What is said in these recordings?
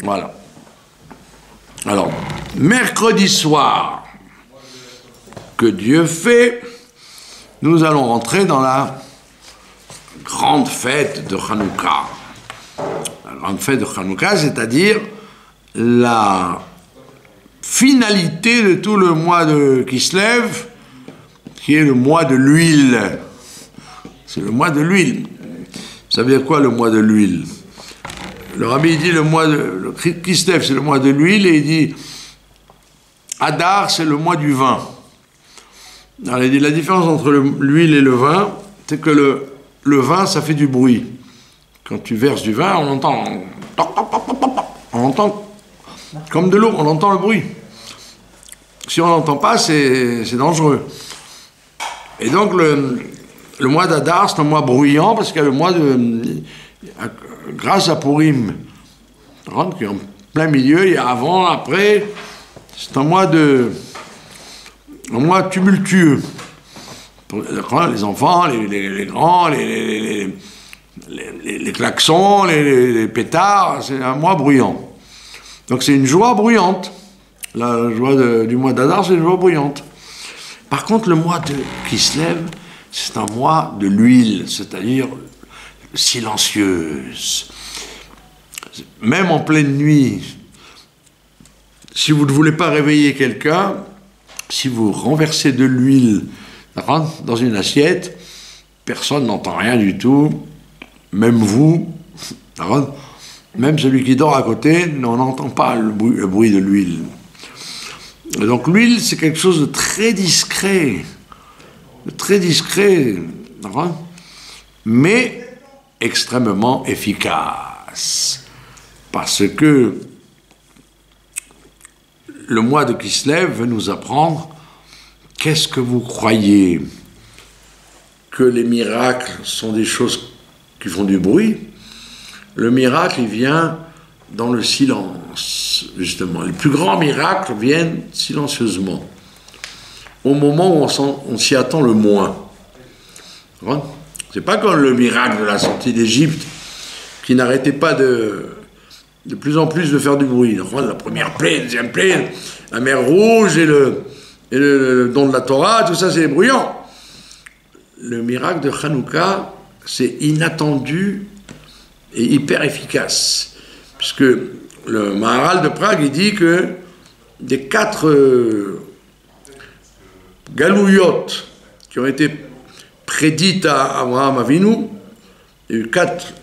Voilà. Alors, mercredi soir, que Dieu fait, nous allons rentrer dans la grande fête de Hanouka. La grande fête de Hanouka, c'est-à-dire la finalité de tout le mois de Kislev, qui est le mois de l'huile. C'est le mois de l'huile. Vous savez quoi le mois de l'huile? Le rabbi dit le Kislev c'est le mois de l'huile, et il dit Adar c'est le mois du vin. Alors il dit la différence entre l'huile et le vin, c'est que le vin ça fait du bruit. Quand tu verses du vin, on entend comme de l'eau, on entend le bruit. Si on n'entend pas, c'est dangereux. Et donc le mois d'Adar, c'est un mois bruyant, parce qu'il y a le mois grâce à Purim, qui est en plein milieu, il y a avant, après, c'est un mois tumultueux. Les enfants, les grands, les klaxons, les pétards, c'est un mois bruyant. Donc c'est une joie bruyante. La joie du mois d'Adar, c'est une joie bruyante. Par contre, le mois qui se lève, c'est un mois de l'huile, c'est-à-dire silencieuse. Même en pleine nuit, si vous ne voulez pas réveiller quelqu'un, si vous renversez de l'huile dans une assiette, personne n'entend rien du tout, même vous, même celui qui dort à côté, on n'entend pas le bruit de l'huile. Et donc l'huile, c'est quelque chose de très discret, mais extrêmement efficace. Parce que le mois de Kislev veut nous apprendre, qu'est-ce que vous croyez? Que les miracles sont des choses qui font du bruit? Le miracle, il vient dans le silence, justement. Les plus grands miracles viennent silencieusement, au moment où on s'y attend le moins. C'est pas comme le miracle de la sortie d'Égypte, qui n'arrêtait pas de plus en plus de faire du bruit. La première plaie, la deuxième plaie, la mer Rouge et le don de la Torah, tout ça c'est bruyant. Le miracle de Hanouka, c'est inattendu et hyper efficace. Puisque le Maharal de Prague, il dit que des 4 galouillotes qui ont été prédites à Abraham Avinu, il y a eu 4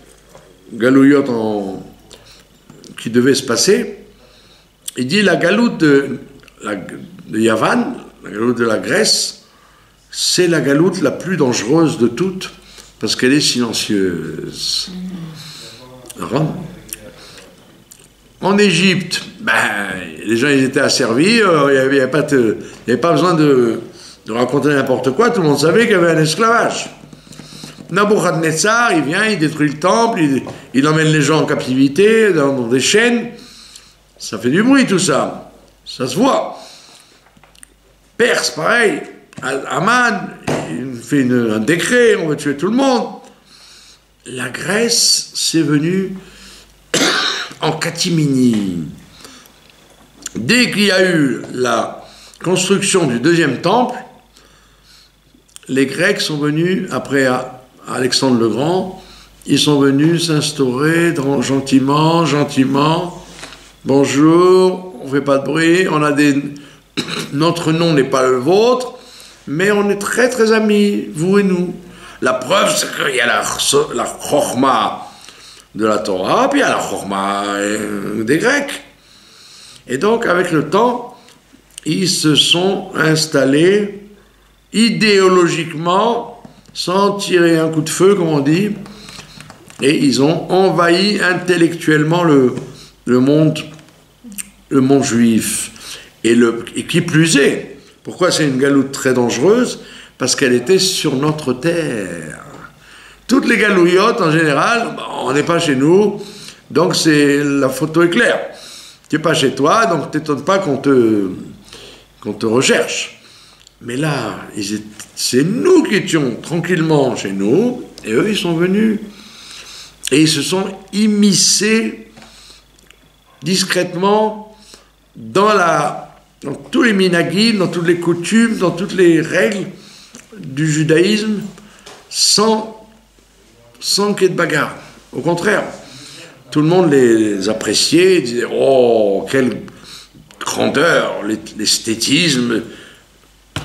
galouillotes qui devaient se passer. Il dit la galoute de Yavan, la galoute de la Grèce, c'est la galoute la plus dangereuse de toutes, parce qu'elle est silencieuse. En Égypte, les gens ils étaient asservis, il n'y avait pas besoin de raconter n'importe quoi, tout le monde savait qu'il y avait un esclavage. Nabuchodonosor, il vient, il détruit le temple, il emmène les gens en captivité, dans des chaînes, ça fait du bruit tout ça, ça se voit. Perse, pareil, Aman, il fait un décret, on veut tuer tout le monde. La Grèce, c'est venu en catimini. Dès qu'il y a eu la construction du 2e temple, les Grecs sont venus, après Alexandre le Grand, ils sont venus s'instaurer gentiment, bonjour, on ne fait pas de bruit, notre nom n'est pas le vôtre, mais on est très très amis, vous et nous. La preuve, c'est qu'il y a la Chokhma de la Torah, puis il y a la Chokhma des Grecs. Et donc, avec le temps, ils se sont installés idéologiquement, sans tirer un coup de feu, comme on dit, et ils ont envahi intellectuellement le monde juif. Et qui plus est, pourquoi c'est une galoute très dangereuse? Parce qu'elle était sur notre terre. Toutes les galouillottes, en général, on n'est pas chez nous, donc la photo est claire. Tu n'es pas chez toi, donc t'étonnes pas qu'on te recherche. Mais là, c'est nous qui étions tranquillement chez nous, et eux, ils sont venus. Et ils se sont immiscés discrètement dans tous les minagim, dans toutes les coutumes, dans toutes les règles du judaïsme, sans qu'il y ait de bagarre. Au contraire, tout le monde les appréciait, disait « Oh, quelle grandeur, l'esthétisme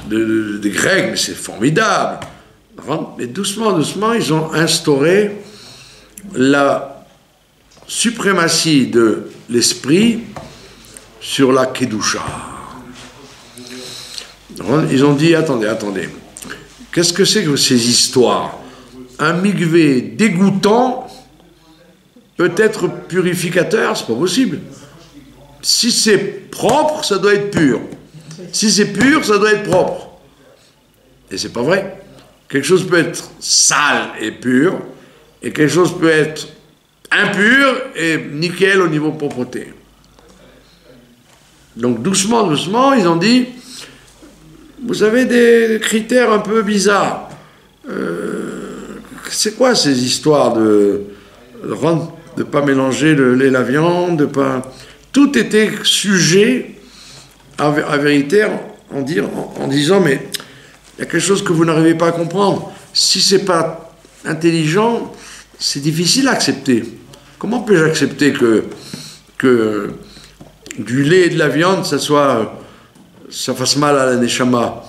des Grecs, mais c'est formidable !» Mais doucement, doucement, ils ont instauré la suprématie de l'esprit sur la Kedusha. Ils ont dit, attendez, qu'est-ce que c'est que ces histoires? Un mikvé dégoûtant peut être purificateur, c'est pas possible. Si c'est propre, ça doit être pur. Si c'est pur, ça doit être propre. Et c'est pas vrai. Quelque chose peut être sale et pur, et quelque chose peut être impur et nickel au niveau propreté. Donc doucement, doucement, ils ont dit, vous avez des critères un peu bizarres. C'est quoi ces histoires de pas mélanger le lait et la viande, de pas... Tout était sujet à vérité en disant, mais il y a quelque chose que vous n'arrivez pas à comprendre. Si c'est pas intelligent, c'est difficile à accepter. Comment puis-je accepter que du lait et de la viande, ça fasse mal à la neshama?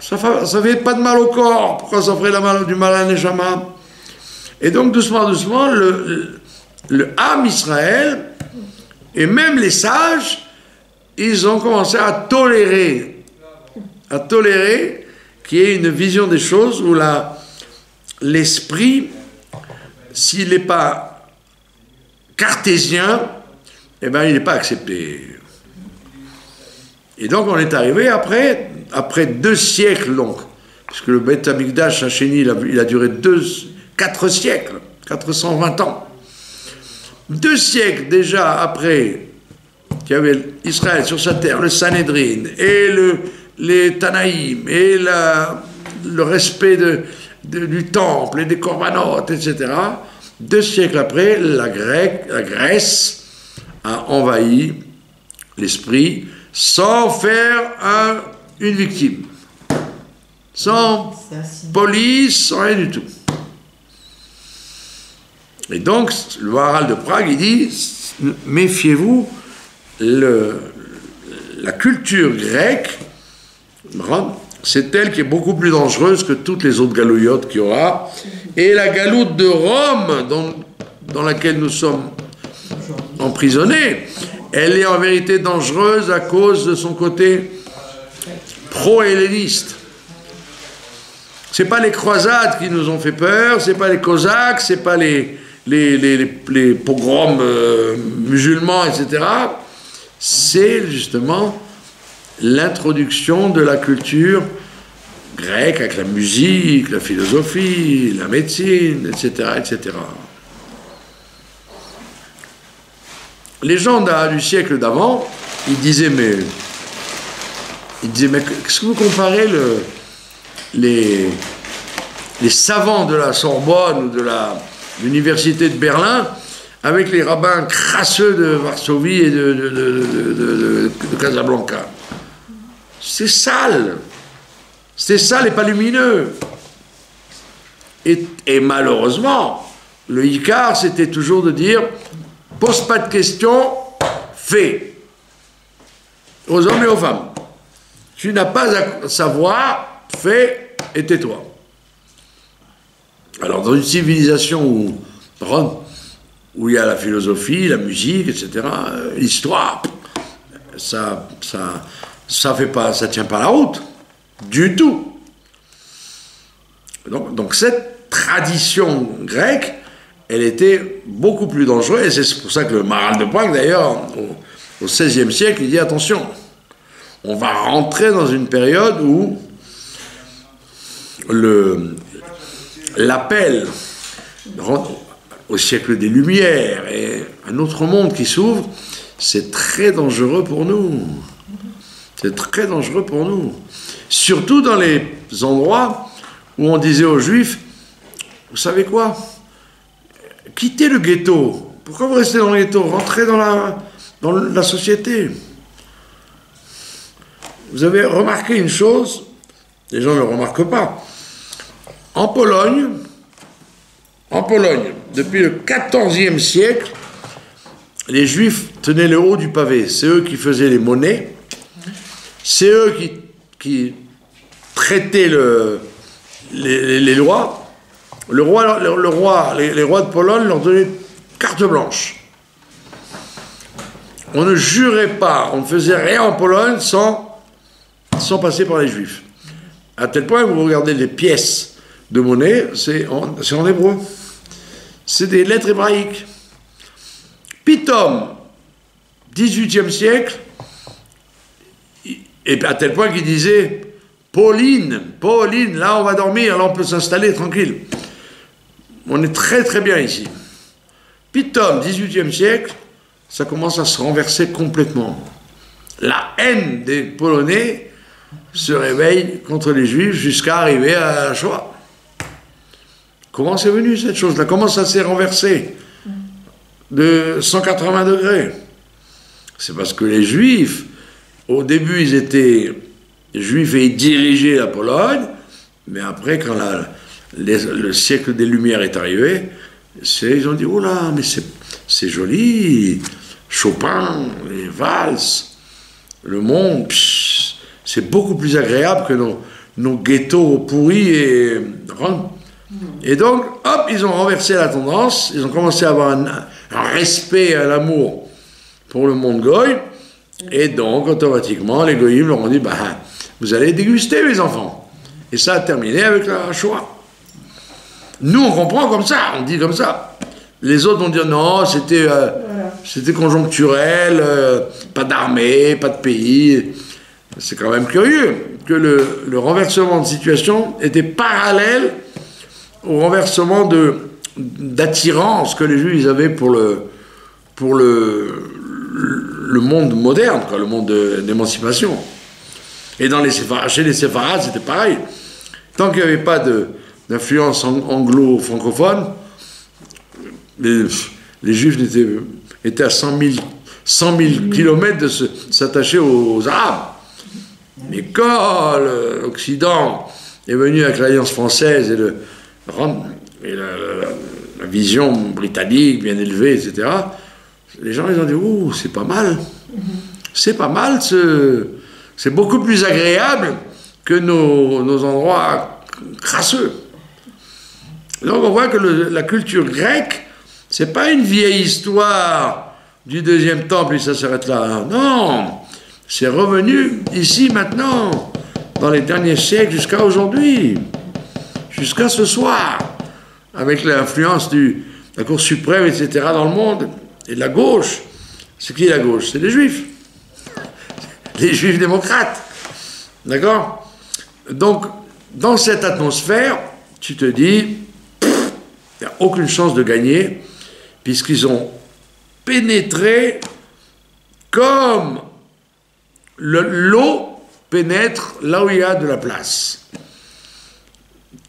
Ça fait pas de mal au corps. Pourquoi ça ferait du mal à la neshama? Et donc, doucement, doucement, le Ham Israël, et même les sages, ils ont commencé à tolérer qu'il y ait une vision des choses où l'esprit, s'il n'est pas cartésien, eh ben, il n'est pas accepté. Et donc, on est arrivé après 2 siècles, donc, puisque le Beth Amikdash Hachéni, il a duré 4 siècles, 420 ans. 2 siècles déjà après qu'il y avait Israël sur sa terre, le Sanhédrin, et les Tanaïm, et le respect du temple, et des corbanotes, etc. 2 siècles après, la Grèce a envahi l'esprit sans faire une victime, sans police, sans rien du tout. Et donc, le Maharal de Prague, il dit, méfiez-vous, la culture grecque, c'est elle qui est beaucoup plus dangereuse que toutes les autres galouillottes qu'il y aura. Et la galoute de Rome, dans laquelle nous sommes emprisonnés, elle est en vérité dangereuse à cause de son côté pro-helléniste. Ce n'est pas les croisades qui nous ont fait peur, ce n'est pas les cosaques, ce n'est pas les pogroms musulmans, etc. C'est justement l'introduction de la culture grecque avec la musique, la philosophie, la médecine, etc., etc. Les gens du siècle d'avant, ils disaient, mais qu'est-ce que vous comparez les savants de la Sorbonne ou de l'université de Berlin avec les rabbins crasseux de Varsovie et de Casablanca? C'est sale et pas lumineux. Et malheureusement, le Icar, c'était toujours de dire, pose pas de questions, fais. Aux hommes et aux femmes. Tu n'as pas à savoir, fais et tais-toi. Alors, dans une civilisation où il y a la philosophie, la musique, etc., l'histoire, ça tient pas la route, du tout. Donc cette tradition grecque, elle était beaucoup plus dangereuse, et c'est pour ça que le Maharal de Prague, d'ailleurs, au XVIe siècle, il dit attention, on va rentrer dans une période où l'appel au siècle des Lumières et un autre monde qui s'ouvre, c'est très dangereux pour nous. C'est très dangereux pour nous. Surtout dans les endroits où on disait aux Juifs, vous savez quoi? Quittez le ghetto Pourquoi vous restez dans le ghetto? Rentrez dans la société. Vous avez remarqué une chose, les gens ne le remarquent pas. En Pologne, depuis le XIVe siècle, les Juifs tenaient le haut du pavé. C'est eux qui faisaient les monnaies. C'est eux qui traitaient les lois. Les rois de Pologne leur donnaient carte blanche. On ne jurait pas, on ne faisait rien en Pologne sans passer par les Juifs. À tel point que vous regardez les pièces de monnaie, c'est en hébreu. C'est des lettres hébraïques. Pitom, 18e siècle, et à tel point qu'il disait Pauline, là on va dormir, là on peut s'installer tranquille. On est très très bien ici. Pitom, 18e siècle, ça commence à se renverser complètement. La haine des Polonais se réveille contre les Juifs jusqu'à arriver à la Shoah. Comment c'est venu cette chose-là? Comment ça s'est renversé de 180 degrés? C'est parce que les Juifs, au début, ils étaient Juifs et ils dirigeaient la Pologne, mais après, quand le siècle des Lumières est arrivé, ils ont dit, oh là, mais c'est joli, Chopin, les valses, le monde, c'est beaucoup plus agréable que nos ghettos pourris et donc, hop, ils ont renversé la tendance, ils ont commencé à avoir un respect, un amour pour le monde goy, et donc, automatiquement, les goyim leur ont dit, bah, vous allez déguster, les enfants. Et ça a terminé avec la Shoah. Nous, on comprend comme ça, on dit comme ça. Les autres vont dire, non, c'était conjoncturel, pas d'armée, pas de pays. C'est quand même curieux que le renversement de situation était parallèle au renversement d'attirance que les Juifs avaient pour le monde moderne, quoi, le monde d'émancipation. Et chez les séfarades, c'était pareil. Tant qu'il n'y avait pas d'influence anglo-francophone, les Juifs étaient à 100 000 kilomètres de s'attacher aux Arabes. Mais quand l'Occident est venu avec l'Alliance française et la vision britannique bien élevée, etc., les gens ils ont dit « Ouh, c'est pas mal. C'est pas mal, c'est beaucoup plus agréable que nos endroits crasseux. » Donc on voit que la culture grecque, c'est pas une vieille histoire du deuxième temple et ça s'arrête là. Non, c'est revenu ici maintenant, dans les derniers siècles jusqu'à aujourd'hui, jusqu'à ce soir, avec l'influence de la Cour suprême, etc. dans le monde, et de la gauche. C'est qui la gauche? C'est les Juifs. Les Juifs démocrates. D'accord? Donc, dans cette atmosphère, tu te dis, il n'y a aucune chance de gagner, puisqu'ils ont pénétré comme l'eau pénètre là où il y a de la place.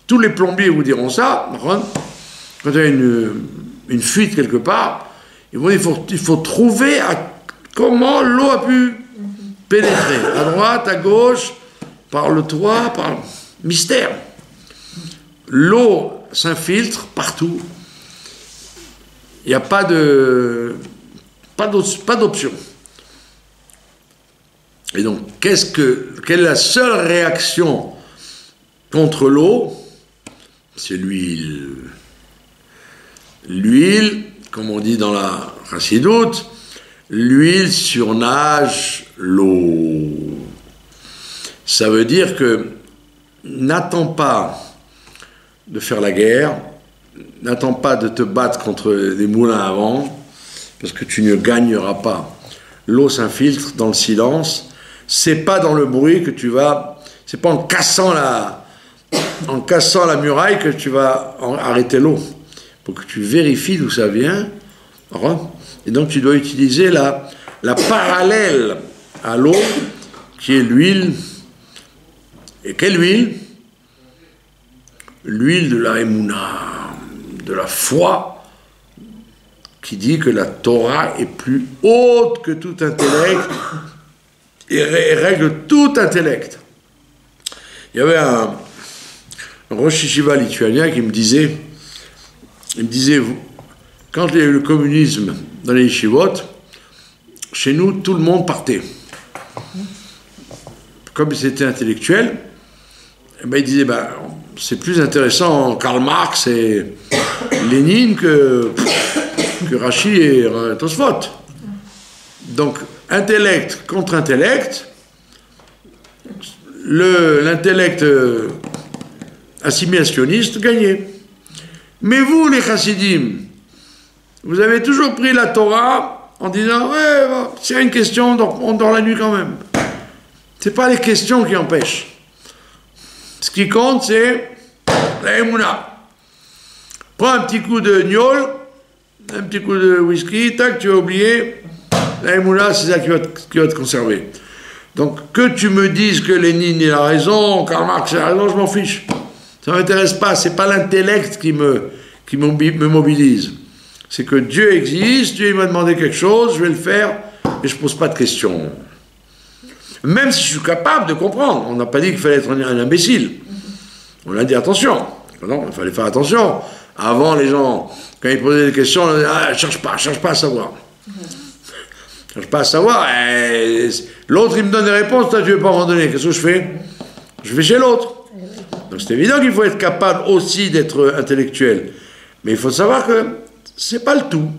Tous les plombiers vous diront ça, quand il y a une fuite quelque part, ils vont dire il faut trouver comment l'eau a pu pénétrer, à droite, à gauche, par le toit, par mystère. L'eau s'infiltre partout. Il n'y a pas d'option. Et donc, quelle est la seule réaction contre l'eau? C'est l'huile. L'huile, comme on dit dans la Chassidoute, l'huile surnage l'eau. Ça veut dire que n'attends pas de faire la guerre, n'attends pas de te battre contre des moulins à vent, parce que tu ne gagneras pas. L'eau s'infiltre dans le silence. C'est pas dans le bruit que tu vas, c'est pas en cassant la muraille que tu vas arrêter l'eau. Pour que tu vérifies d'où ça vient. Et donc tu dois utiliser la parallèle à l'eau, qui est l'huile. Et quelle huile? L'huile de la émouna, de la foi qui dit que la Torah est plus haute que tout intellect et règle tout intellect. Il y avait un Rosh Yeshiva lituanien qui me disait, quand il y a eu le communisme dans les yeshivot, chez nous, tout le monde partait. Comme c'était intellectuel, il disait, c'est plus intéressant Karl Marx et Lénine que Rashi et Tosfot. Donc, intellect contre intellect, l'intellect assimilationniste gagnait. Mais vous, les chassidim, vous avez toujours pris la Torah en disant, ouais, s'il y a une question, on dort la nuit quand même. Ce n'est pas les questions qui empêchent. Ce qui compte, c'est la Emouna. Prends un petit coup de gnôle, un petit coup de whisky, tac, tu as oublié. La Emouna, c'est ça qui va te conserver. Donc, que tu me dises que Lénine il a raison, Karl Marx a raison, je m'en fiche. Ça ne m'intéresse pas, c'est pas l'intellect qui me mobilise. C'est que Dieu existe, Dieu m'a demandé quelque chose, je vais le faire, et je ne pose pas de questions. Même si je suis capable de comprendre. On n'a pas dit qu'il fallait être un imbécile. On a dit attention. Non, il fallait faire attention. Avant, les gens, quand ils posaient des questions, on disait, cherche pas à savoir. Cherche pas à savoir. L'autre, il me donne des réponses, toi, tu ne veux pas m'en donner. Qu'est-ce que je fais? Je vais chez l'autre. Donc c'est évident qu'il faut être capable aussi d'être intellectuel. Mais il faut savoir que c'est pas le tout.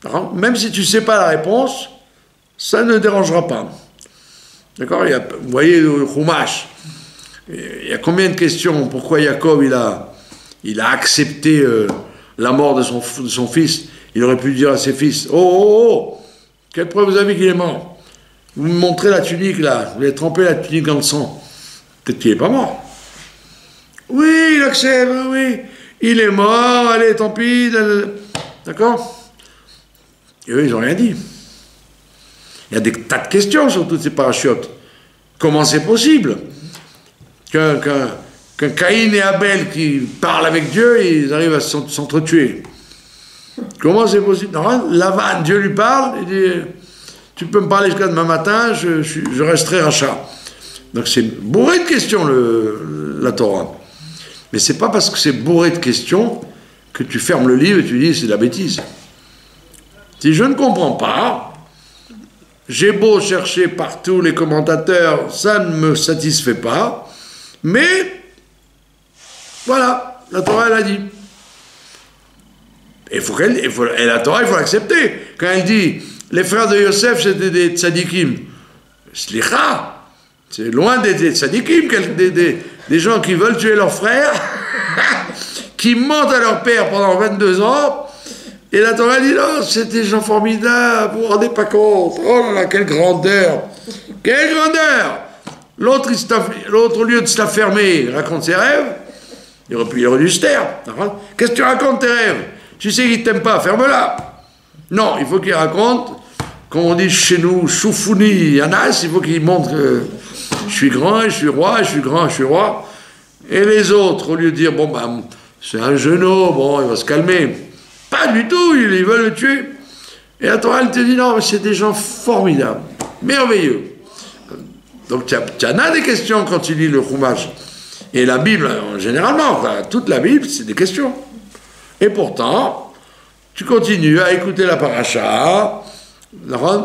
Alors, même si tu ne sais pas la réponse, ça ne dérangera pas. D'accord? Vous voyez le Chumash. Il y a combien de questions? Pourquoi Jacob il a accepté la mort de son fils? Il aurait pu dire à ses fils, oh, quelle preuve vous avez qu'il est mort? Vous me montrez la tunique là, vous avez trempé la tunique dans le sang. Peut-être qu'il n'est pas mort. Oui, il accepte, oui. Il est mort, allez, tant pis. D'accord? Et eux, ils n'ont rien dit. Il y a des tas de questions sur toutes ces parachutes. Comment c'est possible qu'un Caïn et Abel qui parlent avec Dieu, ils arrivent à s'entretuer? Comment c'est possible? Non, Lavan, Dieu lui parle, il dit, tu peux me parler jusqu'à demain matin, je resterai rachat. Donc c'est bourré de questions, la Torah. Mais c'est pas parce que c'est bourré de questions que tu fermes le livre et tu dis c'est de la bêtise. Si je ne comprends pas, j'ai beau chercher partout les commentateurs, ça ne me satisfait pas, mais voilà, la Torah elle a dit. Et la Torah il faut l'accepter. Quand elle dit les frères de Yosef c'était des tzadikim, slicha. C'est loin des tzadikim, des gens qui veulent tuer leurs frères, qui mentent à leur père pendant 22 ans, et la Torah dit non, c'est des gens formidables, vous vous rendez pas compte, oh là là, quelle grandeur, quelle grandeur! L'autre, au lieu de se la fermer, il raconte ses rêves, il aurait dû se taire. Qu'est-ce que tu racontes tes rêves? Tu sais qu'il ne t'aime pas, ferme-la. Non, il faut qu'il raconte, comme on dit chez nous, Choufouni Yanas, il faut qu'il montre que je suis grand, je suis roi, je suis grand, je suis roi. Et les autres, au lieu de dire, bon, c'est un genou, bon, il va se calmer. Pas du tout, ils veulent le tuer. Et la Torah, elle te dit, non, mais c'est des gens formidables, merveilleux. Donc, tu en as des questions quand tu lis le Chumash. Et la Bible, généralement, toute la Bible, c'est des questions. Et pourtant, tu continues à écouter la paracha,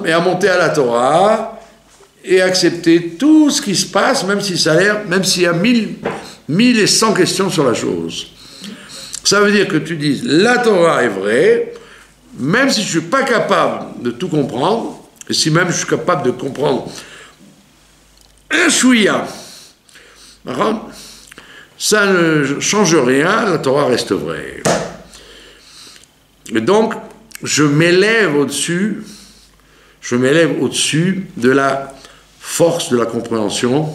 et à monter à la Torah, et accepter tout ce qui se passe, même si ça a l'air, même s'il y a 1100 questions sur la chose. Ça veut dire que tu dis, la Torah est vraie, même si je ne suis pas capable de tout comprendre, et si même je suis capable de comprendre un chouïa, ça ne change rien, la Torah reste vraie. Et donc, je m'élève au-dessus de la force de la compréhension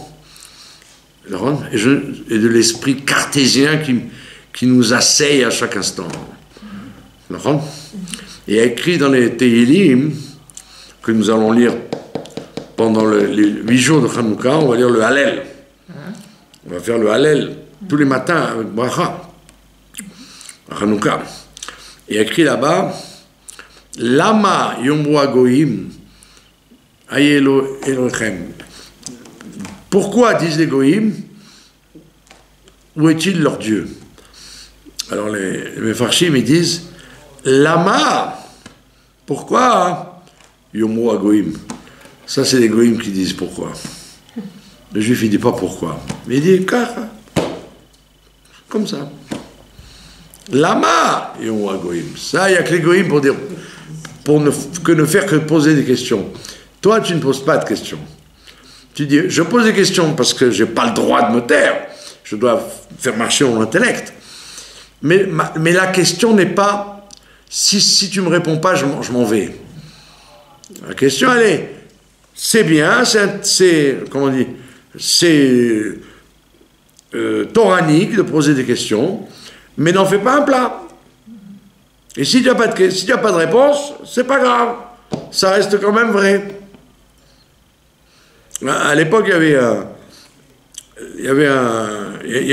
et de l'esprit cartésien qui nous assaille à chaque instant. Et écrit dans les Tehillim, que nous allons lire pendant les 8 jours de Hanouka, on va lire le Hallel. On va faire le Hallel tous les matins avec Bracha, Hanouka. Il y a écrit là-bas, Lama yomru hagoyim ayelo Elohim. Pourquoi disent les goïms, où est-il leur Dieu? Alors les Mefarshim ils disent, Lama, pourquoi yomru hagoyim? Ça c'est les goïms qui disent pourquoi. Le juif il dit pas pourquoi, mais il dit car, comme ça. Lama yomru hagoyim. Ça il y a que les goïms pour dire, ne faire que poser des questions. Toi tu ne poses pas de questions. Tu dis, je pose des questions parce que je n'ai pas le droit de me taire, je dois faire marcher mon intellect. Mais la question n'est pas, si tu ne me réponds pas, je m'en vais. La question, elle est, c'est bien, comment on dit, c'est toranique de poser des questions, mais n'en fais pas un plat. Et si tu n'as pas de réponse, c'est pas grave, ça reste quand même vrai. À l'époque, il y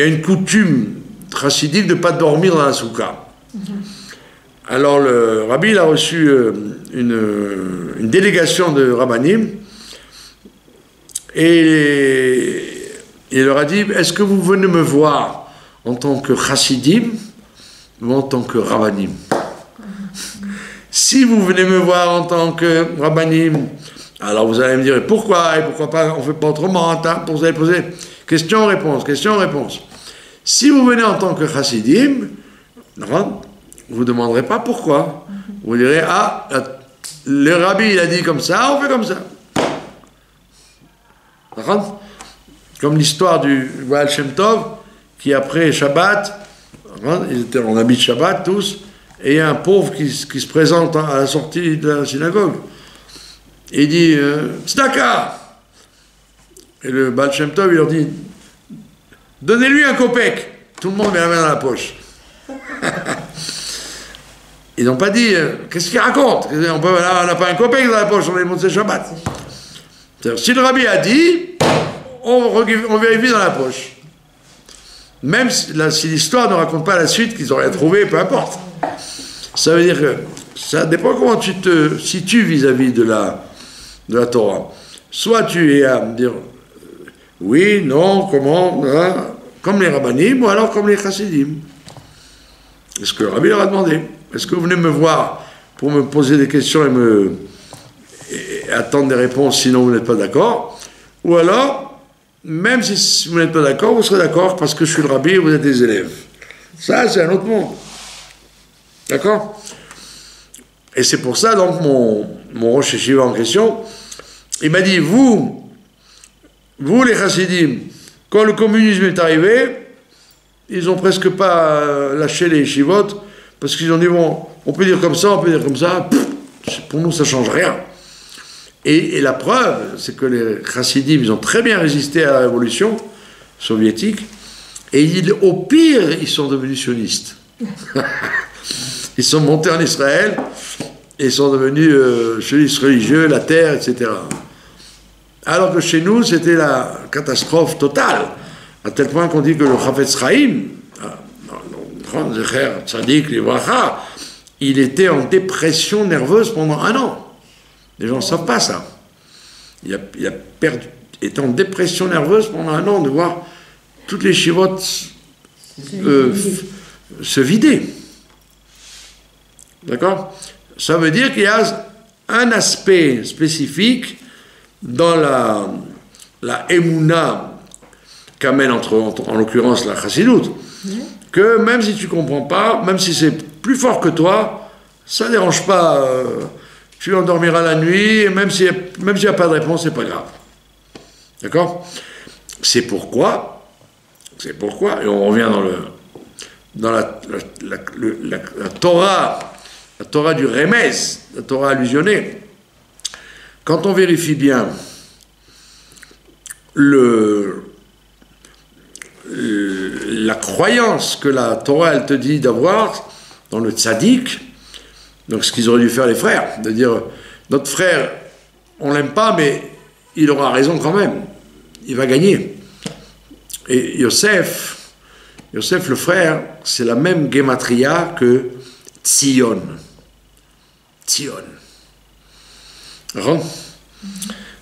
a une coutume chassidique de ne pas dormir dans la soukha. Alors le rabbi il a reçu une délégation de rabbanim et il leur a dit, est-ce que vous venez me voir en tant que chassidim ou en tant que rabbanim? Si vous venez me voir en tant que rabbanim, alors vous allez me dire, pourquoi et pourquoi pas, on ne fait pas autrement, vous allez poser question-réponse, question-réponse. Si vous venez en tant que chassidim, vous ne demanderez pas pourquoi. Vous direz, ah, le rabbi il a dit comme ça, on fait comme ça. Comme l'histoire du Baal Shem Tov, qui après Shabbat, ils étaient en habit de Shabbat tous, et il y a un pauvre qui se présente à la sortie de la synagogue. Et il dit, Tzedaka. Et le Baal Shem Tov, il leur dit, donnez-lui un kopek. Tout le monde met la main dans la poche. Ils n'ont pas dit, qu'est-ce qu'il raconte? On n'a pas un kopek dans la poche, on est monté Shabbat. Si le rabbi a dit, on vérifie dans la poche. Même si l'histoire ne raconte pas la suite qu'ils ont rien trouvé, peu importe. Ça veut dire que ça dépend comment tu te situes vis-à-vis de la Torah. Soit tu es à me dire oui, non, comment, hein, comme les rabbanim, ou alors comme les chassidim. Est-ce que le rabbi leur a demandé? Est-ce que vous venez me voir pour me poser des questions et attendre des réponses, sinon vous n'êtes pas d'accord? Ou alors, même si vous n'êtes pas d'accord, vous serez d'accord parce que je suis le rabbi et vous êtes des élèves. Ça, c'est un autre monde. D'accord? Et c'est pour ça, donc, mon Rosh Yeshiva en question, il m'a dit, vous les chassidim, quand le communisme est arrivé, ils n'ont presque pas lâché les yeshivot, parce qu'ils ont dit, bon, on peut dire comme ça, on peut dire comme ça, pour nous, ça ne change rien. Et la preuve, c'est que les chassidim, ils ont très bien résisté à la révolution soviétique, et au pire, ils sont devenus sionistes. Ils sont montés en Israël, et ils sont devenus sionistes religieux, la terre, etc. Alors que chez nous, c'était la catastrophe totale, à tel point qu'on dit que le Chafetz Chaim, le grand Zecher Tzadik Livracha, il était en dépression nerveuse pendant 1 an. Les gens ne savent pas ça. Il était en dépression nerveuse pendant 1 an de voir toutes les chivotes se vider. D'accord? Ça veut dire qu'il y a un aspect spécifique dans la émouna qu'amène en l'occurrence la chassidoute, que même si tu ne comprends pas, même si c'est plus fort que toi, ça ne dérange pas, tu endormiras la nuit, et même s'il n'y a pas de réponse, c'est pas grave. D'accord? C'est pourquoi, et on revient dans la Torah du Remez, la Torah allusionnée. Quand on vérifie bien la croyance que la Torah elle te dit d'avoir dans le tzaddik, donc ce qu'ils auraient dû faire les frères, de dire notre frère on l'aime pas mais il aura raison quand même, il va gagner. Et Yosef le frère, c'est la même gematria que Tzion. Tzion.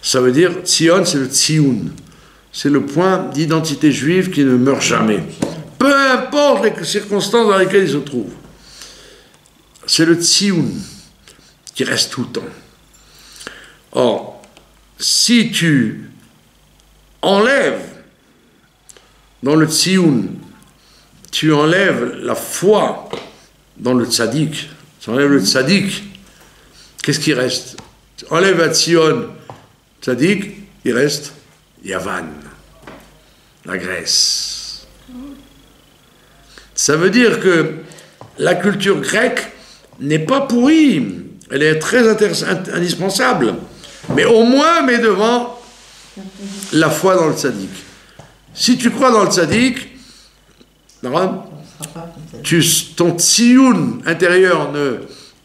Ça veut dire, Tzion, c'est le Tzioun. C'est le point d'identité juive qui ne meurt jamais. Peu importe les circonstances dans lesquelles il se trouve. C'est le Tzioun qui reste tout le temps. Or, si tu enlèves dans le Tzioun, tu enlèves la foi dans le tzaddik, tu enlèves le tzaddik, qu'est-ce qui reste? Tu enlèves à Tzion, tzaddik, il reste Yavan, la Grèce. Ça veut dire que la culture grecque n'est pas pourrie, elle est très indispensable, mais au moins mets devant la foi dans le tzaddik. Si tu crois dans le tzaddik, ton tsioun intérieur ne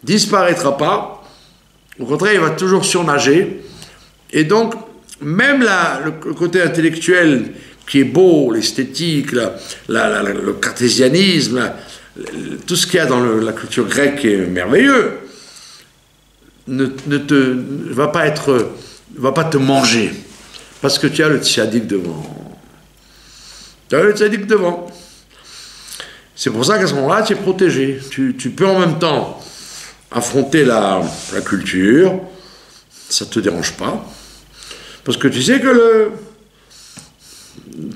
disparaîtra pas, au contraire, il va toujours surnager, et donc, même le côté intellectuel qui est beau, l'esthétique, le cartésianisme, tout ce qu'il y a dans la culture grecque qui est merveilleux, ne va pas te manger, parce que tu as le tzaddik devant. Tu as le tzaddik devant. C'est pour ça qu'à ce moment-là, tu es protégé. Tu peux en même temps affronter la culture, ça ne te dérange pas, parce que tu sais que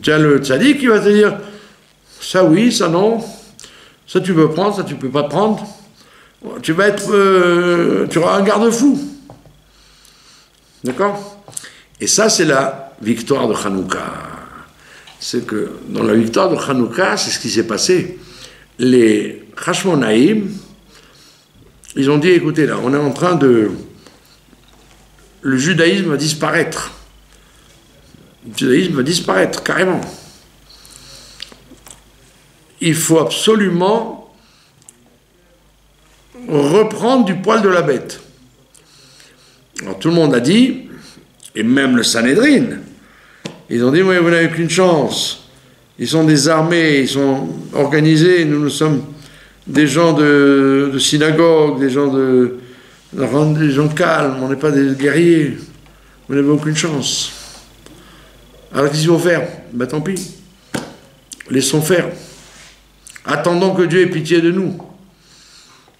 tu as le tzaddik qui va te dire ça oui, ça non, ça tu peux prendre, ça tu peux pas prendre. Tu vas tu auras un garde-fou. D'accord? Et ça, c'est la victoire de Hanouka. C'est que dans la victoire de Hanouka, c'est ce qui s'est passé. Les Hashmonaïm, ils ont dit, écoutez, là, on est en train de... Le judaïsme va disparaître. Le judaïsme va disparaître, carrément. Il faut absolument reprendre du poil de la bête. Alors tout le monde a dit, et même le Sanhédrin, ils ont dit, oui, vous n'avez qu'une chance. Ils sont des armées, ils sont organisés, nous sommes des gens de synagogue, des gens calmes, on n'est pas des guerriers, vous n'avez aucune chance. Alors qu'est-ce qu'il faut faire? Ben tant pis, laissons faire. Attendons que Dieu ait pitié de nous.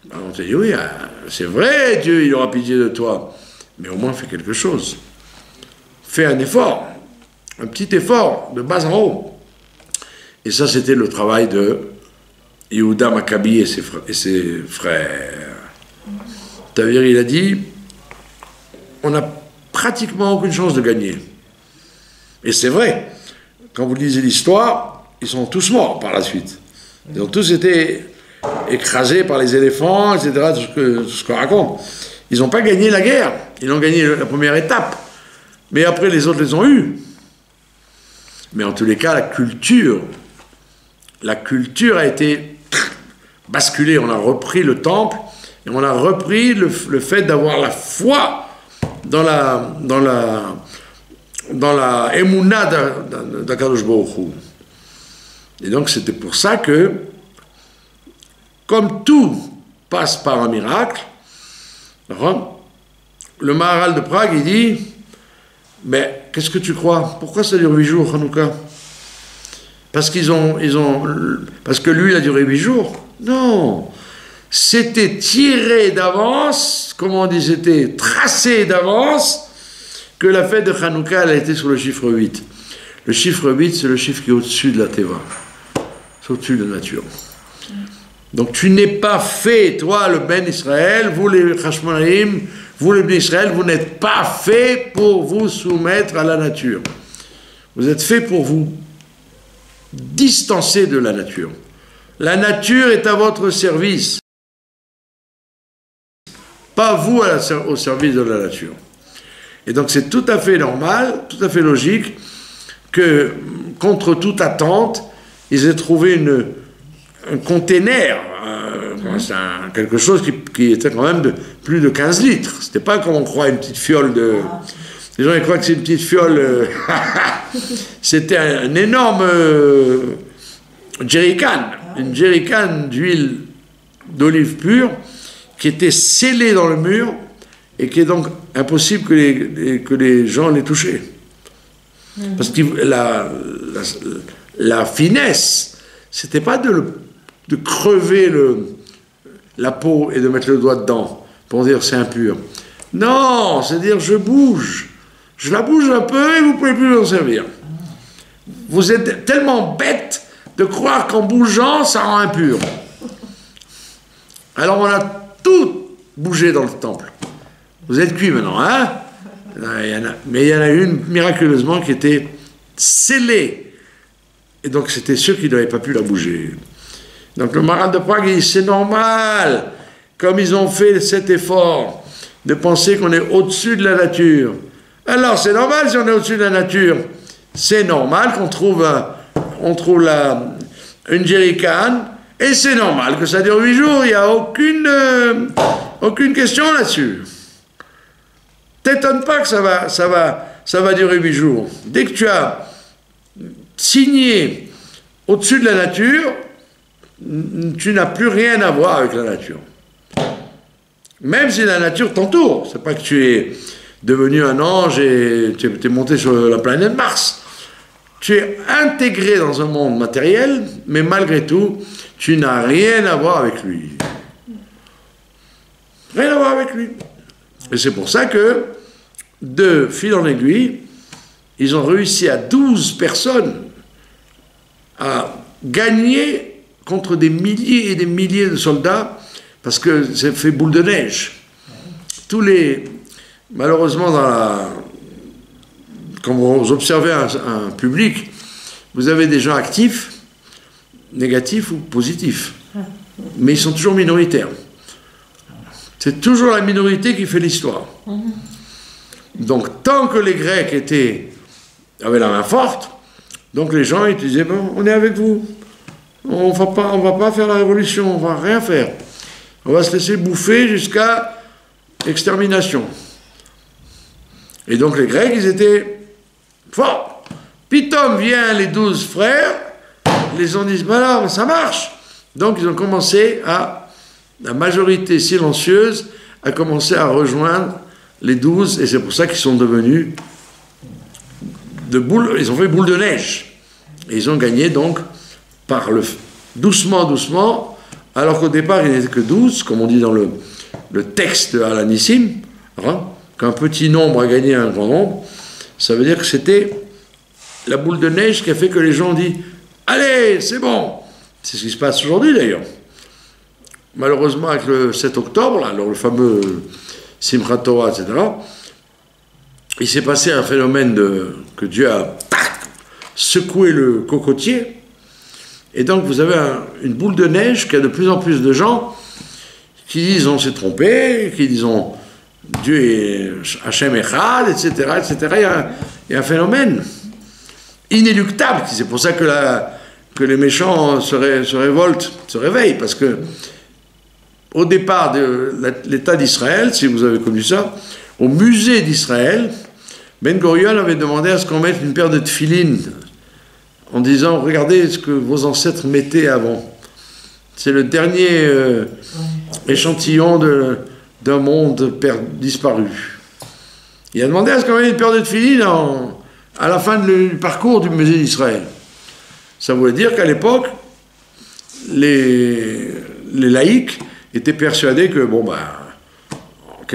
Alors on s'est dit, oui, c'est vrai, Dieu, il aura pitié de toi, mais au moins fais quelque chose. Fais un effort, un petit effort, de bas en haut. Et ça, c'était le travail de Yehuda Maccabi et ses frères. C'est-à-dire, il a dit, on n'a pratiquement aucune chance de gagner. Et c'est vrai, quand vous lisez l'histoire, ils sont tous morts par la suite. Ils ont tous été écrasés par les éléphants, etc., tout ce qu'on raconte. Ils n'ont pas gagné la guerre, ils ont gagné la première étape. Mais après, les autres les ont eus. Mais en tous les cas, la culture a été basculée. On a repris le temple et on a repris le fait d'avoir la foi dans la émouna d'Akadosh Baruch Hu. Et donc c'était pour ça que, comme tout passe par un miracle, le Maharal de Prague, il dit, mais qu'est-ce que tu crois? Pourquoi ça dure 8 jours, Hanouka? Parce parce que lui, il a duré 8 jours? Non. C'était tiré d'avance, comment on dit, c'était tracé d'avance, que la fête de Hanouka, elle a été sur le chiffre 8. Le chiffre 8, c'est le chiffre qui est au-dessus de la Teva. C'est au-dessus de la nature. Donc tu n'es pas fait, toi, le Ben Israël, vous les Hashmonaïm, vous le Ben Israël, vous n'êtes pas fait pour vous soumettre à la nature. Vous êtes fait pour vous distancer de la nature. La nature est à votre service. Pas vous au service de la nature. Et donc c'est tout à fait normal, tout à fait logique que, contre toute attente, ils aient trouvé un container, quelque chose qui était quand même de plus de 15 litres. C'était pas comme on croit une petite fiole de... Les gens ils croient que c'est une petite fiole... C'était un énorme jerrycan, une jerrycan d'huile d'olive pure qui était scellée dans le mur et qui est donc impossible que les gens l'aient touché. Parce que la finesse, c'était pas de crever la peau et de mettre le doigt dedans pour dire c'est impur. Non, c'est dire je bouge. Je la bouge un peu et vous ne pouvez plus en servir. Vous êtes tellement bête de croire qu'en bougeant, ça rend impur. Alors on a tout bougé dans le temple. Vous êtes cuits maintenant, hein? Mais il y en a une, miraculeusement, qui était scellée. Et donc c'était sûr qu'ils n'avaient pas pu la bouger. Donc le Maharal de Prague dit, c'est normal, comme ils ont fait cet effort, de penser qu'on est au-dessus de la nature. Alors c'est normal si on est au-dessus de la nature. C'est normal qu'on trouve, une jerrycan, et c'est normal que ça dure 8 jours. Il n'y a aucune question là-dessus. T'étonne pas que ça va durer 8 jours. Dès que tu as signé au-dessus de la nature, tu n'as plus rien à voir avec la nature. Même si la nature t'entoure. C'est pas que tu es devenu un ange et tu es monté sur la planète Mars. Tu es intégré dans un monde matériel, mais malgré tout, tu n'as rien à voir avec lui. Rien à voir avec lui. Et c'est pour ça que, de fil en aiguille, ils ont réussi à 12 personnes à gagner contre des milliers et des milliers de soldats, parce que c'est fait boule de neige. Malheureusement, quand vous observez un public, vous avez des gens actifs, négatifs ou positifs. Mais ils sont toujours minoritaires. C'est toujours la minorité qui fait l'histoire. Donc, tant que les Grecs avaient la main forte, donc les gens, ils disaient, bon, on est avec vous. On va pas faire la révolution, on va rien faire. On va se laisser bouffer jusqu'à extermination. Et donc les Grecs, ils étaient forts. Pitom vient les 12 frères, les ont dit, voilà, mais ça marche. Donc ils ont commencé la majorité silencieuse a commencé à rejoindre les 12, et c'est pour ça qu'ils sont devenus ils ont fait boule de neige. Et ils ont gagné donc doucement, doucement, alors qu'au départ, il n'était que 12, comme on dit dans le texte de Al-Anissim, hein, qu'un petit nombre a gagné un grand nombre, ça veut dire que c'était la boule de neige qui a fait que les gens ont dit « Allez, c'est bon !» C'est ce qui se passe aujourd'hui, d'ailleurs. Malheureusement, avec le 7 octobre, là, alors le fameux Simchat Torah, etc., il s'est passé un phénomène que Dieu a secoué le cocotier, et donc vous avez une boule de neige qui a de plus en plus de gens qui disent on s'est trompé, qui disent Dieu est Hachem Echad, etc., etc. Il y a un phénomène inéluctable. C'est pour ça que les méchants se révoltent, se réveillent, parce que au départ de l'État d'Israël, si vous avez connu ça, au musée d'Israël, Ben Gurion avait demandé à ce qu'on mette une paire de tefilines en disant, regardez ce que vos ancêtres mettaient avant. C'est le dernier échantillon d'un monde disparu. Il a demandé à ce qu'on mette une paire de tefilines à la fin du parcours du musée d'Israël. Ça voulait dire qu'à l'époque, les laïcs étaient persuadés que, bon,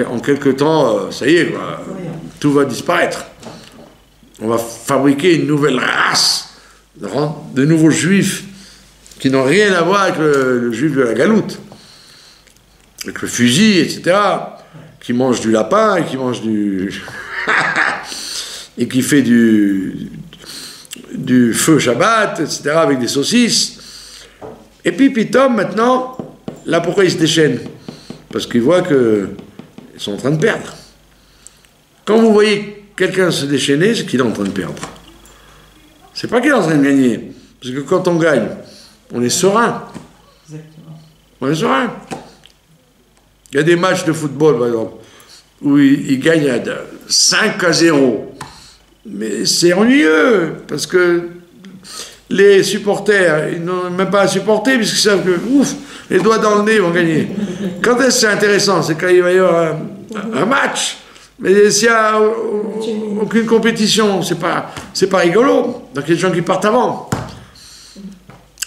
en quelque temps, ça y est, quoi, tout va disparaître. On va fabriquer une nouvelle race de nouveaux juifs qui n'ont rien à voir avec le juif de la galoute, avec le fusil, etc., qui mange du lapin et qui mange et qui fait du feu Shabbat, etc., avec des saucisses. Et puis Pitom, maintenant, là, pourquoi ils se déchaînent? Parce qu'ils voient qu'ils sont en train de perdre. Quand vous voyez quelqu'un se déchaîner, c'est qu'il est en train de perdre. C'est pas qu'il est en train de gagner. Parce que quand on gagne, on est serein. Exactement. On est serein. Il y a des matchs de football, par exemple, où ils gagnent à 5-0. Mais c'est ennuyeux, parce que les supporters, ils n'ont même pas à supporter, puisqu'ils savent que, ouf, les doigts dans le nez, ils vont gagner. Quand est-ce que c'est intéressant? C'est quand il va y avoir un match. Mais s'il n'y a aucune compétition, c'est pas rigolo. Donc il y a des gens qui partent avant.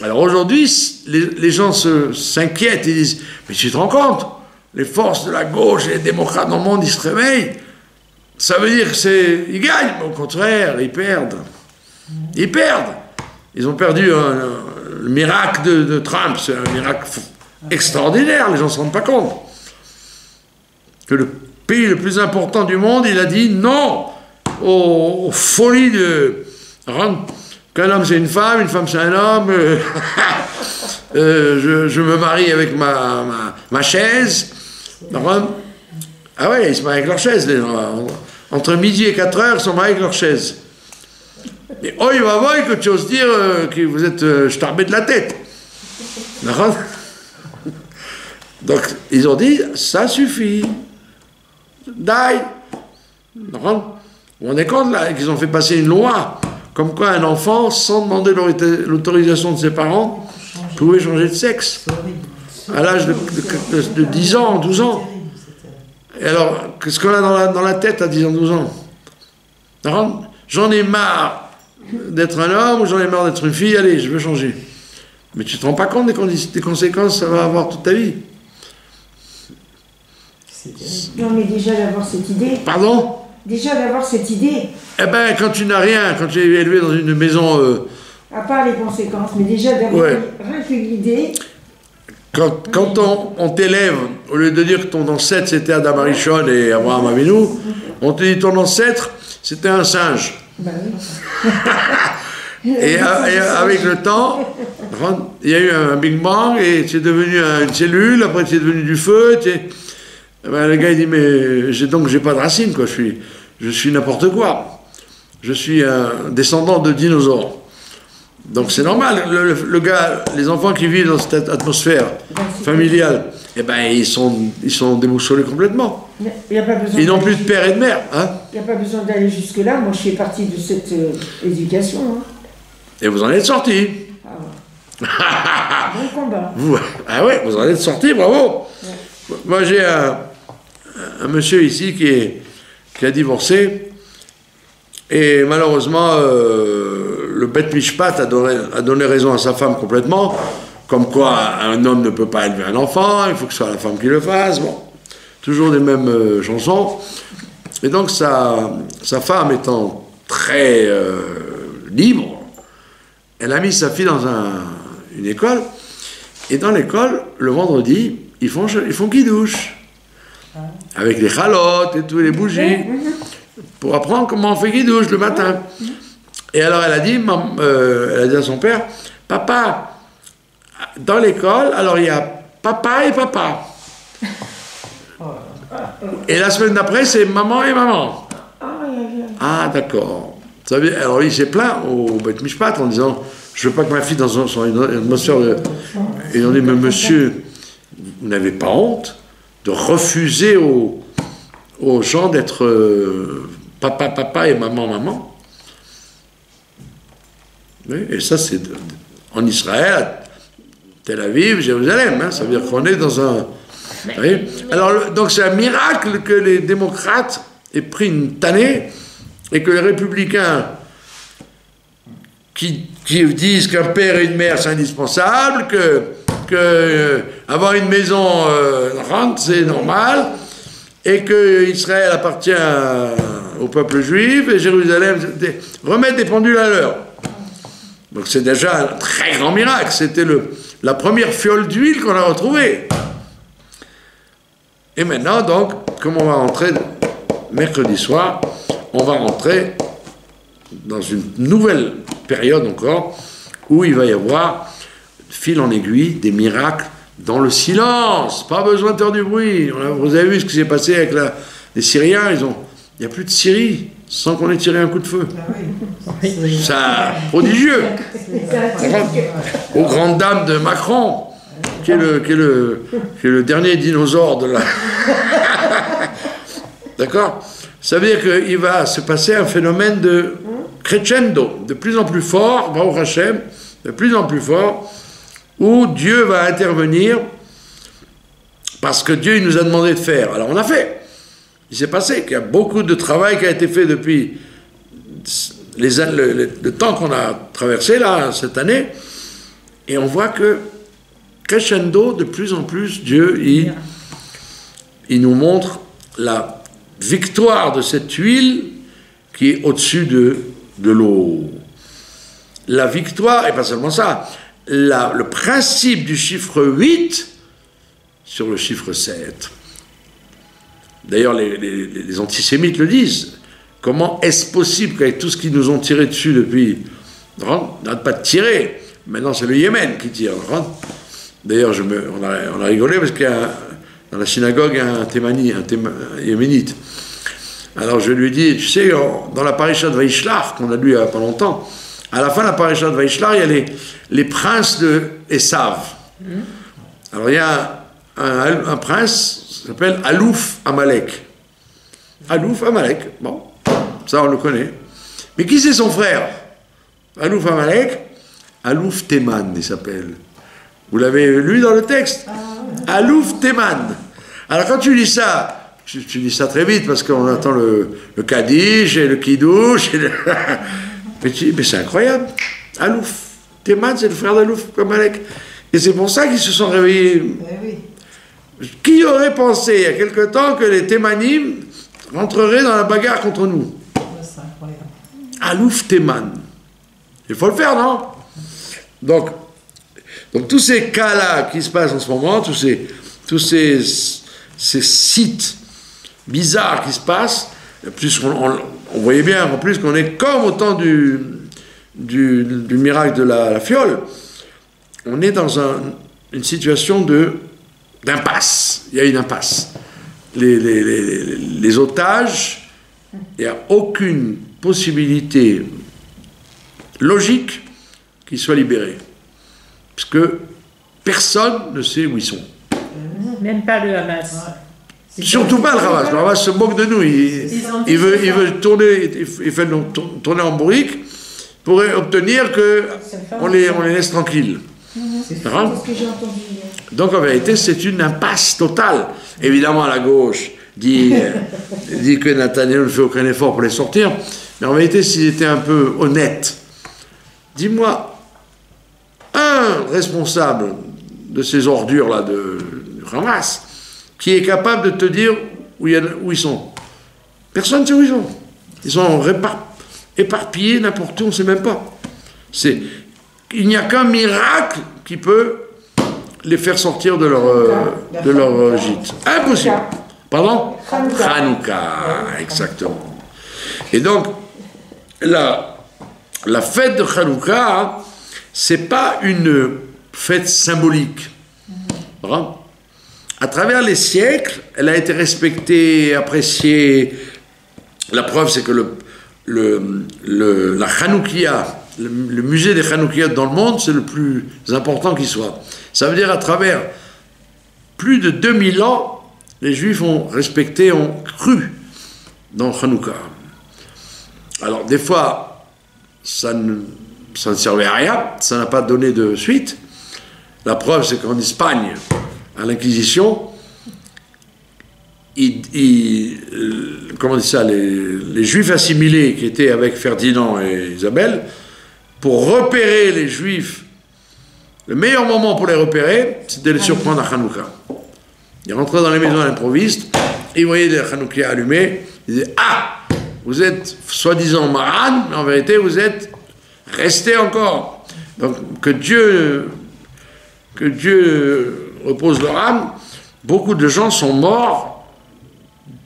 Alors aujourd'hui, les gens s'inquiètent, ils disent, mais tu te rends compte, les forces de la gauche et les démocrates dans le monde, ils se réveillent. Ça veut dire qu'ils gagnent. Au contraire, ils perdent. Ils perdent. Ils ont perdu le miracle de Trump. C'est un miracle extraordinaire, les gens ne se rendent pas compte. Que le pays le plus important du monde, il a dit non aux folies qu'un homme c'est une femme c'est un homme, je me marie avec ma chaise. Ah ouais, ils se marient avec leur chaise, les gens. Entre midi et 4 heures, ils sont mariés avec leur chaise. Et oh, il va voir que tu oses dire que vous êtes starbé de la tête. Donc, ils ont dit, ça suffit. Die. On est compte là qu'ils ont fait passer une loi comme quoi un enfant, sans demander l'autorisation de ses parents, pouvait changer de sexe à l'âge de 10 ans, 12 ans. Et alors, qu'est-ce qu'on a dans la tête à 10 ans, 12 ans? J'en ai marre d'être un homme ou j'en ai marre d'être une fille, allez, je veux changer. Mais tu ne te rends pas compte des conséquences que ça va avoir toute ta vie. Non, mais déjà d'avoir cette idée. Pardon? Déjà d'avoir cette idée. Eh bien, quand tu n'as rien, quand tu es élevé dans une maison... À part les conséquences, mais déjà d'avoir rien que l'idée... Quand on t'élève, au lieu de dire que ton ancêtre c'était Adam Arishon et Abraham Avinu, on te dit ton ancêtre c'était un singe. Ben oui. et avec le temps, il y a eu un Big Bang et tu es devenu une cellule, après tu es devenu du feu. Ben, le gars il dit mais j'ai pas de racines quoi, je suis n'importe quoi. Je suis un descendant de dinosaures. Donc c'est normal, le gars, les enfants qui vivent dans cette atmosphère familiale, eh ben ils sont déboussolés complètement. Ils n'ont plus de père et de mère. Hein? Il n'y a pas besoin d'aller jusque-là, moi je fais partie de cette éducation. Hein. Et vous en êtes sortis. Ah ouais. Bon combat. Ah ouais, vous en êtes sortis, bravo. Ouais. Moi j'ai un monsieur ici qui a divorcé, et malheureusement... le Bet Mishpat a donné raison à sa femme complètement, comme quoi un homme ne peut pas élever un enfant, il faut que ce soit la femme qui le fasse, bon, toujours les mêmes chansons. Et donc sa femme étant très libre, elle a mis sa fille dans une école, et dans l'école, le vendredi, ils font kidouche, avec les chalotes et tout, les bougies, pour apprendre comment on fait kidouche le matin. Et alors elle a dit à son père, papa, dans l'école, alors il y a papa et papa. Et la semaine d'après, c'est maman et maman. Ah d'accord. Alors il s'est plaint au Bet Mishpat en disant, je veux pas que ma fille dans une atmosphère de... Et ils ont dit, mais monsieur, vous n'avez pas honte de refuser aux gens d'être papa et maman. Oui, et ça, c'est en Israël, Tel Aviv, Jérusalem. Hein, ça veut dire qu'on est dans un... Oui. Alors, donc c'est un miracle que les démocrates aient pris une tannée et que les républicains qui disent qu'un père et une mère c'est indispensable, que avoir une maison rente c'est normal, et que Israël appartient au peuple juif et Jérusalem, remettre des pendules à l'heure. Donc c'est déjà un très grand miracle. C'était la première fiole d'huile qu'on a retrouvée. Et maintenant, donc, comme on va rentrer mercredi soir, on va rentrer dans une nouvelle période encore, où il va y avoir, fil en aiguille, des miracles dans le silence. Pas besoin de faire du bruit. Vous avez vu ce qui s'est passé avec les Syriens, il n'y a plus de Syrie sans qu'on ait tiré un coup de feu. C'est prodigieux. Aux grandes dames de Macron, qui est le dernier dinosaure de la... D'accord? Ça veut dire qu'il va se passer un phénomène crescendo, de plus en plus fort, Baruch Hashem, de plus en plus fort, où Dieu va intervenir parce que Dieu il nous a demandé de faire. Alors on a fait. Il s'est passé qu'il y a beaucoup de travail qui a été fait depuis le temps qu'on a traversé là, cette année, et on voit que crescendo, de plus en plus, Dieu, il nous montre la victoire de cette huile qui est au-dessus de l'eau. La victoire, et pas seulement ça, le principe du chiffre 8 sur le chiffre 7. D'ailleurs, les antisémites le disent. Comment est-ce possible qu'avec tout ce qu'ils nous ont tiré dessus depuis... On n'arrête pas de tirer. Maintenant, c'est le Yémen qui tire. D'ailleurs, on a rigolé parce qu'il y a dans la synagogue il y a un yéménite. Alors je lui dis, tu sais, dans la paracha de Vaishlach, qu'on a lu il n'y a pas longtemps, à la fin de la paracha de Vaishlach, il y a les princes de Esav. Alors il y a un prince qui s'appelle Alouf Amalek. Alouf Amalek, bon, ça on le connaît. Mais qui c'est son frère? Alouf Amalek, Alouf Teman, il s'appelle. Vous l'avez lu dans le texte? Alouf Teman. Alors quand tu lis ça, tu lis ça très vite parce qu'on attend le Kaddish et le Kiddush. Mais c'est incroyable. Alouf Teman, c'est le frère d'Alouf Amalek. Et c'est pour ça qu'ils se sont réveillés. Oui. Qui aurait pensé il y a quelque temps que les Thémanim rentreraient dans la bagarre contre nous? C'est incroyable. Alouf Teman. Il faut le faire, non? Donc tous ces cas-là qui se passent en ce moment, tous ces sites bizarres qui se passent, plus on voyait bien en plus qu'on est comme au temps du miracle de la fiole, on est dans une situation d'impasse. Il y a une impasse. Les otages, il n'y a aucune possibilité logique qu'ils soient libérés. Parce que personne ne sait où ils sont. Même pas le Hamas. Surtout pas le Hamas. Le Hamas se moque de nous. Il veut tourner, il fait tourner en bourrique pour obtenir qu'on les laisse tranquilles. C'est ce que j'ai entendu. Donc en vérité, c'est une impasse totale. Évidemment, la gauche dit que Netanyahou ne fait aucun effort pour les sortir. Mais en vérité, s'ils étaient un peu honnêtes, dis-moi, un responsable de ces ordures-là du Hamas qui est capable de te dire où ils sont. Personne ne sait où ils sont. Ils sont éparpillés n'importe où, on ne sait même pas. Il n'y a qu'un miracle qui peut les faire sortir de leur gîte. Impossible. Pardon? Hanouka, exactement. Et donc, la fête de Hanouka, c'est pas une fête symbolique. À travers les siècles, elle a été respectée, appréciée. La preuve, c'est que la Hanoukia, le musée des Hanoukiot dans le monde, c'est le plus important qui soit. Ça veut dire à travers plus de 2000 ans, les Juifs ont respecté, ont cru dans Hanouka. Alors des fois, ça ne servait à rien, ça n'a pas donné de suite. La preuve, c'est qu'en Espagne, à l'Inquisition, comment on dit ça, les Juifs assimilés qui étaient avec Ferdinand et Isabelle, pour repérer les Juifs, le meilleur moment pour les repérer, c'était de les surprendre à Hanouka. Ils rentraient dans les maisons à l'improviste, ils voyaient les Hanoukias allumés, ils disaient « Ah, vous êtes soi-disant Maran, mais en vérité, vous êtes restés encore. » Donc, que Dieu repose leur âme. Beaucoup de gens sont morts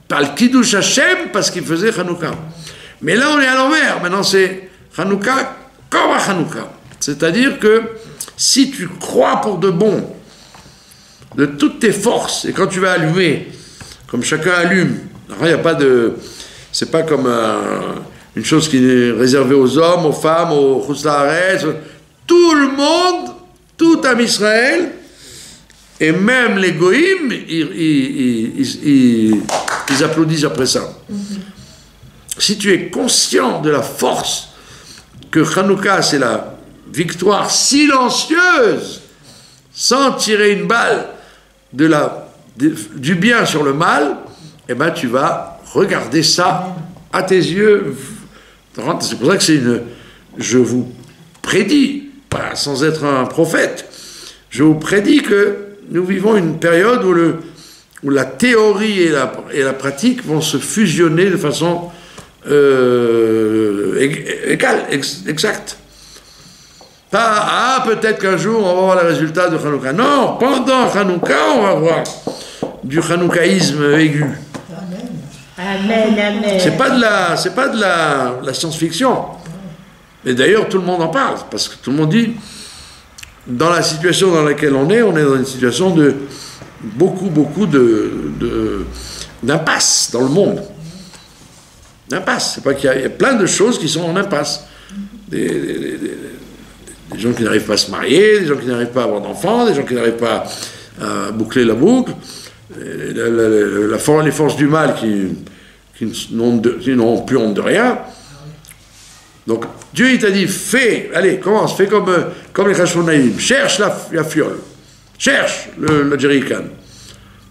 par le Kiddush Hashem parce qu'ils faisaient Hanouka. Mais là, on est à l'envers. Maintenant, c'est Hanouka comme à Hanouka. C'est-à-dire que si tu crois pour de bon, de toutes tes forces, et quand tu vas allumer, comme chacun allume, il n'y a pas de... C'est pas comme une chose qui est réservée aux hommes, aux femmes, aux Chutz-La'aretz. Tout le monde, tout Am Israël, et même les goïms, ils applaudissent après ça. Si tu es conscient de la force que Hanouka, c'est la victoire silencieuse, sans tirer une balle du bien sur le mal, eh ben tu vas regarder ça à tes yeux. C'est pour ça que je vous prédis, pas sans être un prophète, je vous prédis que nous vivons une période où la théorie et la pratique vont se fusionner de façon égale, exacte. Pas, peut-être qu'un jour on va voir les résultats de Hanouka. Non, pendant Hanouka, on va voir du Hanoukaïsme aigu. Amen, amen. C'est pas de la science-fiction. Et d'ailleurs, tout le monde en parle, parce que tout le monde dit, dans la situation dans laquelle on est dans une situation de beaucoup d'impasse dans le monde. D'impasse. C'est pas qu'il y a plein de choses qui sont en impasse. Des gens qui n'arrivent pas à se marier, des gens qui n'arrivent pas à avoir d'enfants, des gens qui n'arrivent pas à boucler la boucle, les forces du mal qui n'ont plus honte de rien. Donc Dieu il t'a dit, allez, commence, fais comme les Khashognaïm, cherche la fiole, cherche la jerrycan.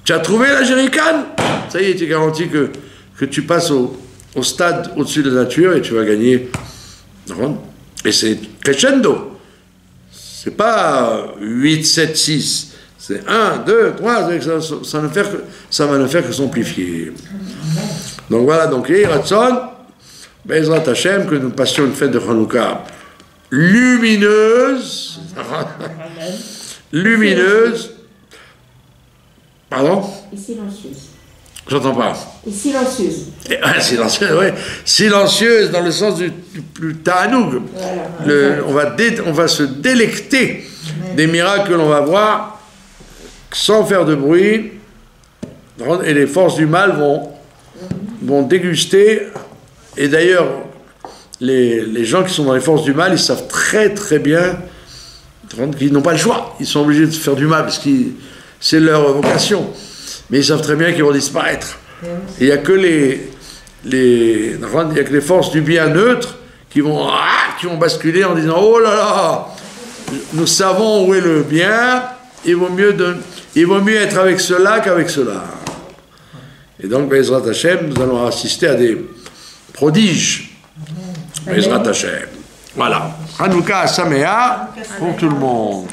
Tu as trouvé la jerrycan, ça y est, tu es garanti que tu passes au stade au-dessus de la nature et tu vas gagner. Et c'est crescendo. C'est pas 8, 7, 6. C'est 1, 2, 3, ça va ne faire que s'amplifier. Donc voilà, donc Ratson, Bezrat Hashem, que nous passions une fête de Hanouka lumineuse, pardon? Et silencieuse. J'entends pas. Et silencieuse. Silencieuse, oui. Silencieuse dans le sens du plus ta'anoug. Voilà. On va se délecter des miracles que l'on va voir sans faire de bruit. Et les forces du mal vont déguster. Et d'ailleurs, les gens qui sont dans les forces du mal, ils savent très très bien qu'ils n'ont pas le choix. Ils sont obligés de faire du mal parce que c'est leur vocation. Mais ils savent très bien qu'ils vont disparaître. Et il n'y a que les forces du bien neutre qui vont basculer en disant « Oh là là, nous savons où est le bien, il vaut mieux être avec cela qu'avec cela. » Et donc, Bezrat Hashem, nous allons assister à des prodiges. Bezrat Hashem. Voilà. Hanouka Saméa pour tout le monde.